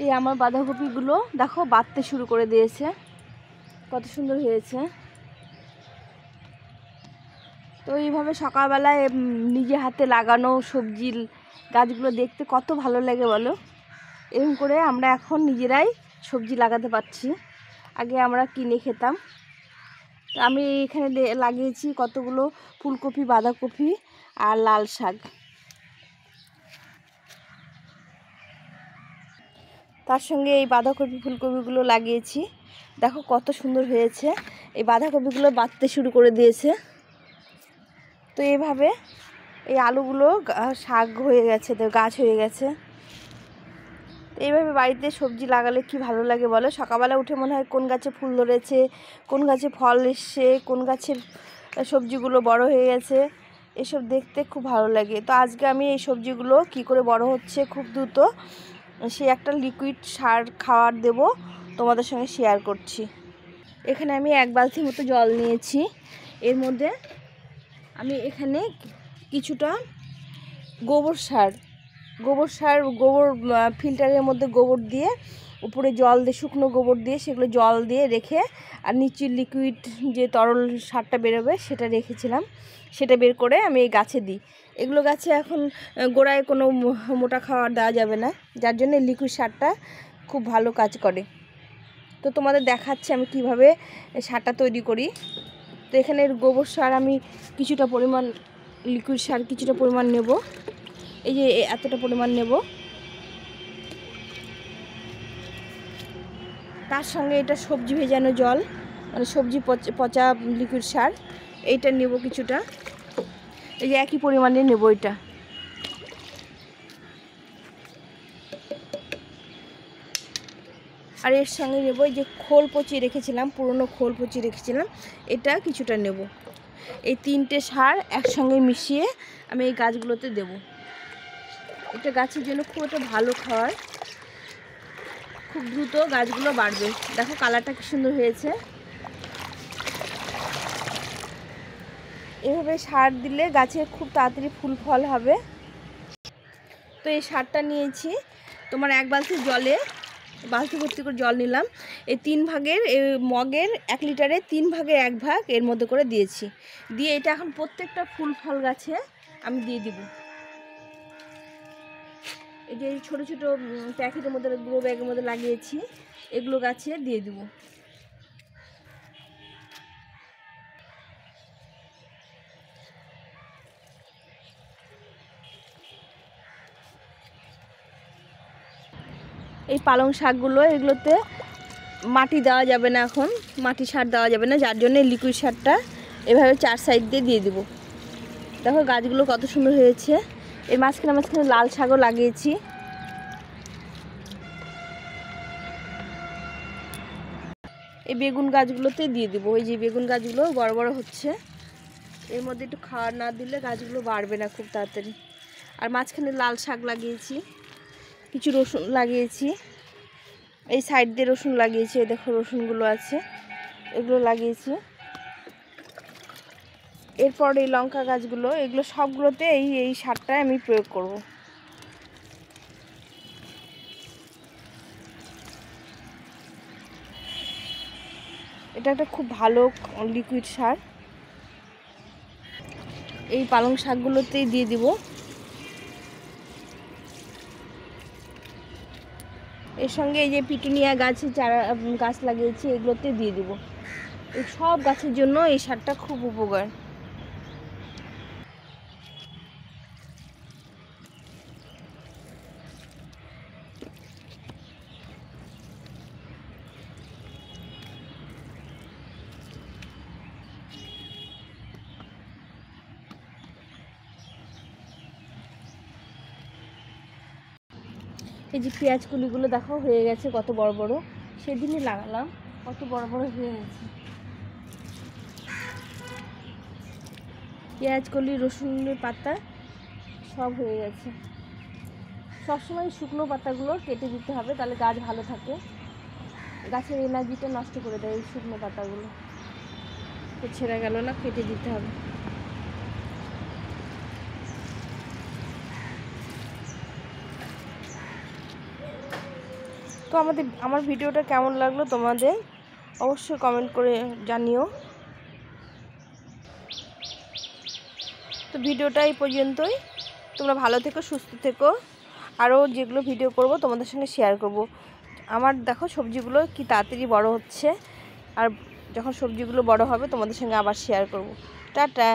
এই আমার বাঁধাকপিগুলো দেখো বাড়তে শুরু করে দিয়েছে, কত সুন্দর হয়েছে। তো এইভাবে সকালবেলায় নিজে হাতে লাগানো সবজির গাছগুলো দেখতে কত ভালো লাগে বলো। এরকম করে আমরা এখন নিজেরাই সবজি লাগাতে পারছি, আগে আমরা কিনে খেতাম। তো আমি এখানে লাগিয়েছি কতগুলো ফুলকপি, বাঁধাকপি আর লাল শাক। তার সঙ্গে এই বাঁধাকপি ফুলকপিগুলো লাগিয়েছি, দেখো কত সুন্দর হয়েছে। এই বাঁধাকপিগুলো বাড়তে শুরু করে দিয়েছে। তো এইভাবে এই আলুগুলো শাক হয়ে গেছে, তো গাছ হয়ে গেছে। এইভাবে বাড়িতে সবজি লাগালে কি ভালো লাগে বলো। সকালবেলা উঠে মনে হয় কোন গাছে ফুল ধরেছে, কোন গাছে ফল এসছে, কোন গাছের সবজিগুলো বড় হয়ে গেছে, এসব দেখতে খুব ভালো লাগে। তো আজকে আমি এই সবজিগুলো কি করে বড় হচ্ছে খুব দ্রুত, সে একটা লিকুইড সার খাবার দেব তোমাদের সঙ্গে শেয়ার করছি। এখানে আমি 1 বালতি মতো জল নিয়েছি। এর মধ্যে আমি এখানে কিছুটা গোবর সার ফিল্টারের মধ্যে গোবর দিয়ে, উপরে জল দিয়ে, শুকনো গোবর দিয়ে সেগুলো জল দিয়ে রেখে, আর নিচে লিকুইড যে তরল সারটা বেরোবে সেটা রেখেছিলাম, সেটা বের করে আমি এই গাছে দিই। এগুলো গাছে এখন গোড়ায় কোনো মোটা খাবার দেওয়া যাবে না, যার জন্য লিকুইড সারটা খুব ভালো কাজ করে। তো তোমাদের দেখাচ্ছি আমি কিভাবে সারটা তৈরি করি। তো এখানে গোবর সার আমি কিছুটা পরিমাণ, লিকুইড সার কিছুটা পরিমাণ নেব, এই যে এতটা পরিমাণ নেব। তার সঙ্গে এটা সবজি ভেজানো জল, মানে সবজি পচা লিকুইড সার, এইটা নেব কিছুটা, এই যে একই পরিমাণে নেব এটা। আর এর সঙ্গে নেব এই যে খোল পচিয়ে রেখেছিলাম, পুরনো খোল পচিয়ে রেখেছিলাম, এটা কিছুটা নেব। এই 3টে সার একসঙ্গে মিশিয়ে আমি এই গাছগুলোতে দেব। এটা গাছের জন্য খুব একটা ভালো খাবার, খুব দ্রুত গাছগুলো বাড়বে। দেখো কালারটা কি সুন্দর হয়েছে। এভাবে সার দিলে গাছে খুব তাড়াতাড়ি ফুল ফল হবে। তো এই সারটা নিয়েছি তোমার 1 বালতি জলে, বালতি ভর্তি করে জল নিলাম। এই 3 ভাগের, এই মগের 1 লিটারে 3 ভাগের 1 ভাগ এর মধ্যে করে দিয়েছি। দিয়ে এটা এখন প্রত্যেকটা ফুল ফল গাছে আমি দিয়ে দিব। এই যে ছোটো ছোটো প্যাকেটের মধ্যে, গ্রো ব্যাগের মধ্যে লাগিয়েছি, এগুলো গাছে দিয়ে দিব। এই পালং শাকগুলো, এগুলোতে মাটি দেওয়া যাবে না, এখন মাটি সার দেওয়া যাবে না, যার জন্য লিকুইড সারটা এভাবে 4 সাইড দিয়ে দিয়ে দিব। দেখো গাছগুলো কত সুন্দর হয়েছে। এর মাঝখানে লাল শাকও লাগিয়েছি। এই বেগুন গাছগুলোতে দিয়ে দিব। এই যে বেগুন গাছগুলো বড় বড় হচ্ছে, এর মধ্যে একটু খাবার না দিলে গাছগুলো বাড়বে না খুব তাড়াতাড়ি। আর মাঝখানে লাল শাক লাগিয়েছি, কিছু রসুন লাগিয়েছি, এই সাইড দিয়ে রসুন লাগিয়েছি, এই দেখো রসুনগুলো আছে, এগুলো লাগিয়েছি। এরপর এই লঙ্কা গাছগুলো, এগুলো সবগুলোতে এই সারটা আমি প্রয়োগ করব। এটা একটা খুব ভালো লিকুইড সার। এই পালং শাকগুলোতেই দিয়ে দিব। এর সঙ্গে এই যে পিটুনিয়া গাছের চারা গাছ লাগিয়েছি, এগুলোতে দিয়ে দিব। এই সব গাছের জন্য এই সারটা খুব উপকার। এই যে পেঁয়াজ কলিগুলো দেখো হয়ে গেছে কত বড় বড়, সেদিনই লাগালাম, কত বড় বড় হয়ে গেছে। পেঁয়াজ কলি, রসুনের পাতা সব হয়ে গেছে। সবসময় শুকনো পাতাগুলো কেটে দিতে হবে, তাহলে গাছ ভালো থাকে। গাছের এনার্জিটা নষ্ট করে দেয় এই শুকনো পাতাগুলো। তো ছেঁড়া গেল না, কেটে দিতে হবে। তো আমার ভিডিওটা কেমন লাগলো তোমাদের অবশ্যই কমেন্ট করে জানিও। তো ভিডিওটা এই পর্যন্তই। তোমরা ভালো থেকো, সুস্থ থেকো। আরও যেগুলো ভিডিও করব তোমাদের সঙ্গে শেয়ার করব। আমার দেখো সবজিগুলো কি তাড়াতাড়ি বড় হচ্ছে, আর যখন সবজিগুলো বড় হবে তোমাদের সঙ্গে আবার শেয়ার করব। টাটা।